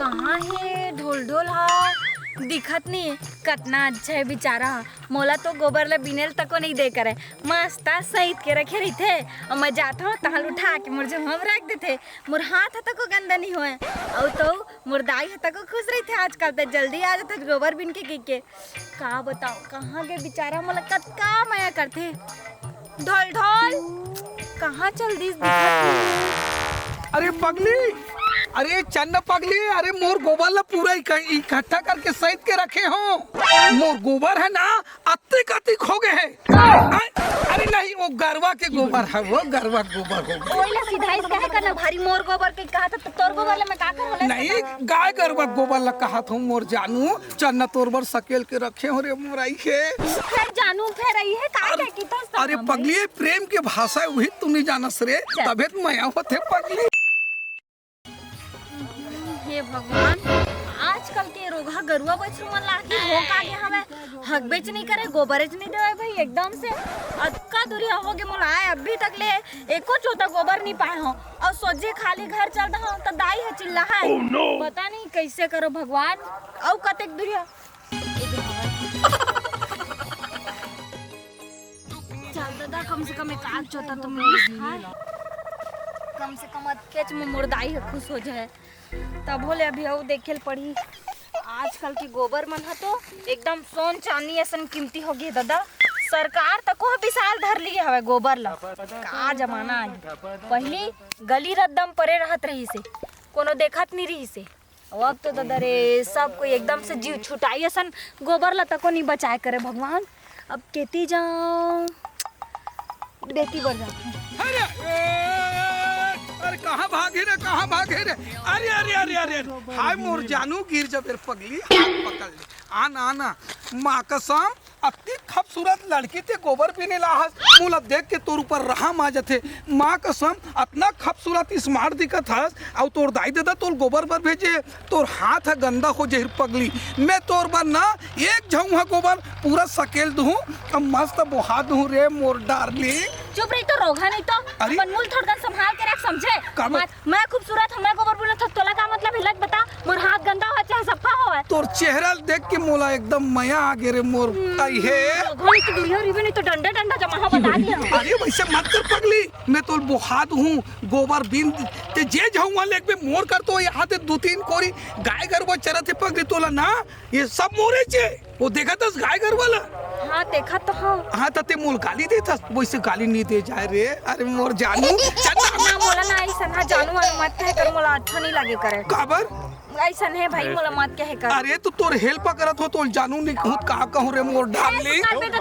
कहाँ है ढोल ढोल हा दिखत नहीं कितना अच्छा है बेचारा। मोला तो गोबर ला बिनेल तको नहीं दे करे मस्त सहित के रखे रही थे और मैं जाता हूँ तहाल उठा के मुझे हम रख देते मोर हाथ तको गंदा नहीं हुए और तो मोर दाई तको खुश रही थे। आजकल तो जल्दी आ जाते गोबर बिन के का बताओ कहाँ गए बेचारा मोला कतका माया करते। ढोल ढोल कहाँ चल दी दिखत नहीं। अरे पगली, अरे चन्न पगली, अरे मोर गोबर ला पूरा इकट्ठा करके सहित के रखे हो। मोर गोबर है ना अत्ते कत्ती खो गए है। अरे नहीं वो गरवा के गोबर है, वो गरवा गोबर हो। ओइला सीधा इस कहे करना भारी मोर गोबर के कहा था तो तोर गोबर ला मैं का कर नहीं गाय गरवा गोबर ला कहा था मोर जानू चन्न तोर बर सकेल के रखे हो रे मोराई के। फिर जानू फिर रही है का क्या की तो। अरे पगली प्रेम के भाषा वही तू नहीं जानस रे तबे तो माया होते पगली। हे भगवान आजकल के रोगा गरुआ बछरू मन लाके हो का गया हमें हक बेच नहीं करे गोबरेज नहीं देवे भाई एकदम से अक्का दूरिया हो गए मोला आए अभी तक ले एको चोता गोबर नहीं पाए हो और सोचे खाली घर चल रहा हूं तो दाई है चिल्ला है पता नहीं कैसे करो भगवान। औ कतेक दूरिया चल दादा कम से कम एक आध चोता तो मिल कम से कम खेच में मुर्दाई है खुश हो जाए तब बोले अभी वो देखे पड़ी। आजकल की गोबर मन है तो एकदम सोन चांदी ऐसा कीमती हो गई दादा। सरकार तक को विशाल धर ली हवे गोबर ला का जमाना है। पहले गली रद्दम परे रहत रही से कोनो देखत नहीं रही से अब तो दादा रे सब कोई एकदम से जीव छुटाई ऐसा गोबर ला तको नहीं बचाए करे भगवान। अब केती जाऊं बेटी बढ़ जाती। अरे कहाँ भागे रे कहाँ भागे रे। अरे अरे अरे अरे हाय मोर जानू गिर जा फिर पगली पकड़ ले आना आना माँ कसम अति खूबसूरत लड़की थे गोबर पीने लाहस मुला देख के तोर ऊपर रहा मा जाते माँ कसम इतना खूबसूरत स्मार्ट दिखत हस और तोर दाई दादा तोर गोबर पर भेजे तोर हाथ है गंदा हो जहिर पगली। मैं तोर पर ना एक झऊँ है गोबर पूरा सकेल दूँ अब मस्त बुहा दूँ रे मोर डार्लिंग। चुप रही तो रोगा नहीं तो अपन मूल थोड़ा संभाल के रख समझे। मैं खूबसूरत हूं मैं गोबर बोला तो तोला का मतलब हिलत बता मोर हाथ गंदा हो चाहे सफा हो तोर चेहरा देख के मोला एकदम मया आ गे रे मोर आई है। घोड़ी की दुनिया रिवे नहीं तो डंडा डंडा जमा हो बता दिया। अरे वैसे मत कर पगली मैं तो बुहाद हूँ गोबर बिन ते जे जाऊँ लेक पे मोर कर तो यहाँ ते दो तीन कोरी गाय गरबा चरत है पगली तोला ना ये सब मोरे चे वो देखा था गाय गरबा ला। हाँ देखा तो हाँ तो ते मोल गाली देता वैसे गाली नहीं दे जाए रे। अरे मोर जानू ना मोला ना ऐसा ना जानू मत कहे कर मोला अच्छा नहीं लगे करे काबर ऐसा है भाई मोला मत कहे कर। अरे तू तोर हेल्प करत हो तो जानू नहीं कहूँ कहा कहूँ रे मोर डार्लिंग। अरे के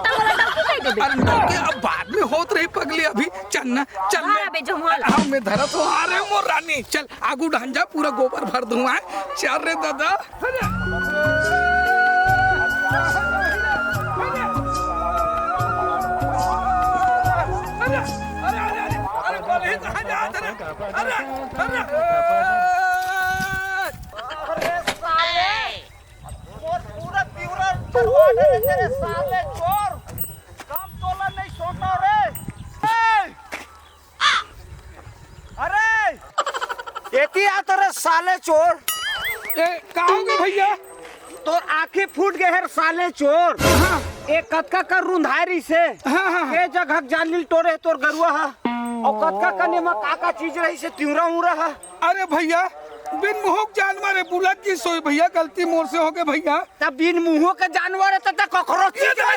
अब बाद में होत रही पगली अभी चलना चल हाँ मैं धरत हो आ रहे मोर रानी चल आगू ढांजा पूरा गोबर भर दूँ चल रे दादा। तेरे साले चोर काम तोला नहीं छोटा रे। अरे एती आ तेरे साले चोर का होगा भैया तोर आँखें फूट गए है साले चोर। हाँ एक कतका कर रुंधारी से ये जगह जालिल तोरे तोर गरुआ है और कतका कने में का चीज रही से त्यूरा उरा है। अरे भैया बिन मुहक जानवर है बुलक की सोई भैया गलती मोर से हो गए भैया। तब बिन मुंहों के जानवर है तब ककरो चीज है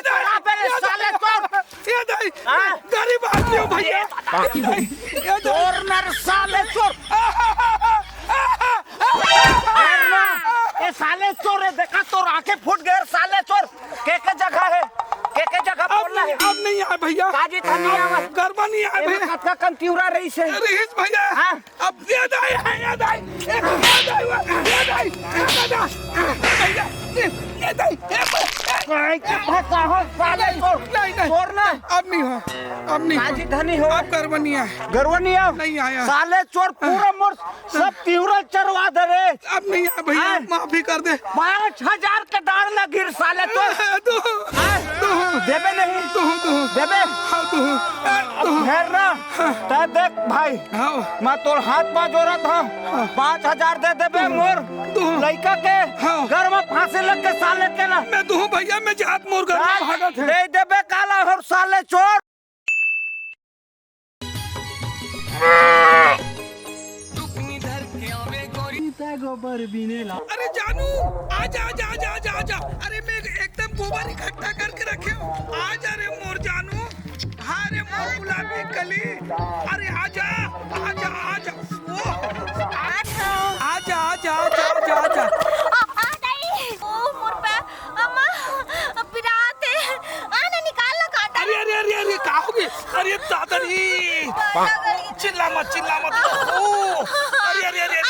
साले चोर। ये दाई गरीब आदमी हो भैया ये चोर नर साले चोर ये साले चोर है देखा तोर आंखें फूट गए साले चोर के जगह है के जगह बोलना है। अब नहीं आए भैया काजी थानी आवा गरबा नहीं आए भैया कतका कन त्यूरा रही से रहीस भैया अब याद आए हैं याद आए याद आए भैया कहीं के फंसा हो साले छोड़ नहीं नहीं छोड़ ना अब नहीं हो अब नहीं काजी हो धनी हो अब करवा नहीं आया गरवा नहीं आओ नहीं आया साले चोर पूरा मोर सब तिहुरा चरवा दे रे अब नहीं आया भैया हाँ। माफी कर दे 5000 के दार ना गिर साले तो देबे नहीं देबे हाँ घेर ना ते देख भाई मैं तोर हाथ पा जोड़ा था 5000 दे देबे मोर लड़का के हाँ। घर में फांसी लग के साले के ना मैं दूँ भैया मैं जात मोर घर में भागत है दे देबे काला और साले चोर अरे जानू आजा आजा आजा आजा आजा अरे मैं एकदम गोबर इकट्ठा करके रखे हूँ आजा रे मोर जानू हाँ रे मोर गुलाबी कली अरे आजा आजा आजा आजा आजा आजा आजा आजा अरे अरे अरे अरे क्या हो गई अरे दादाजी चिल्ला मत ओ अरे अरे अरे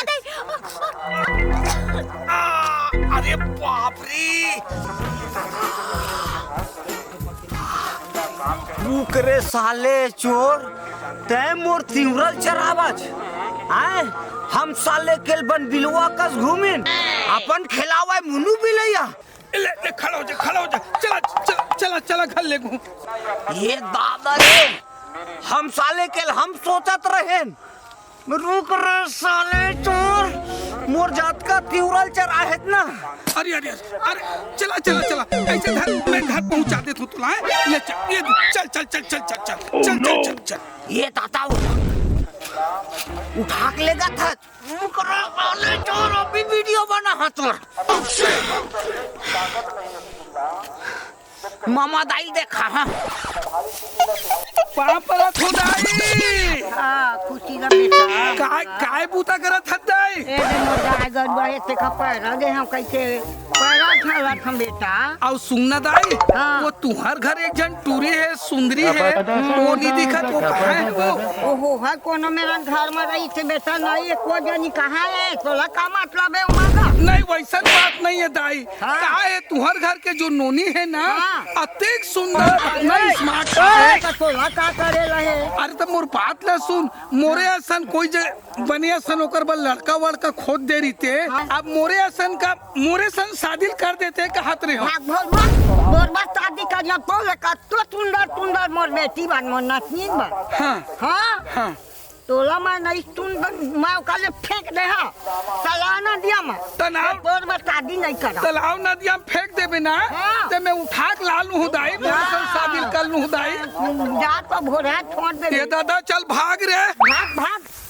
अरे बाप रे रुक रे साले चोर ते मोर तिवरल चरावज आए हम साले केल बन बिलवा कस घूमिन अपन खिलावे मुनु बिलैया ले खड़ा हो जा चला चला चला चला घर ले घूम ये दादा रे हम साले केल हम सोचत रहेन रुक रे साले चोर मोर जात का तिवरल चराहत ना अरे अरे अरे चला चला चला ऐसे मैं घर पहुंचा दे तू तुला ले चल ये चल चल चल चल चल चल चल चल चल चल ये ताता उठा के लेगा था रुक रे साले चोर अभी वीडियो बना हाथ पर मामा दाई देखा हाँ पापरा खुदाई खुशी का बेटा काय बूता करत हद्दाई ए दे मोर गड़बड़ एते का पैरा दे हम कैसे पैरा छाला हम बेटा और सुनना दाई हाँ। वो तुम्हार घर एक जन टूरी है सुंदरी है वो नहीं दिखत वो कहाँ है वो ओहो है कोनो मेरा घर में रही थे बेटा नहीं एको जनी कहाँ है तोला का मतलब है उमागा नहीं वैसा बात नहीं है दाई हाँ। कहा है तुम्हार घर के जो नोनी है ना हाँ। अत्यधिक सुंदर इतना स्मार्ट है तो तोला का करे रहे अरे तो मोर बात ला सुन मोरे असन कोई बने असन ओकर बल लड़का वड़का खोद दे रही थे अब मोरे सन शादी कर देते कहत रहे हो भाग भोल मत मोर बात शादी करना तो लेका तो सुंदर मोर बेटी बन मोर नतनी बन हाँ हाँ हाँ तोला मैं नहीं सुंदर मैं काले फेंक दे हा सलाना दिया मैं तनाव तोर बात शादी नहीं करा तालाब नदिया में फेंक देबे ना हाँ। तो मैं उठा के लाल हूँ दाई मोरे सन शादी कर लूँ दाई जा तो भोरा छोड़ दे ये दादा चल भाग रे भाग भाग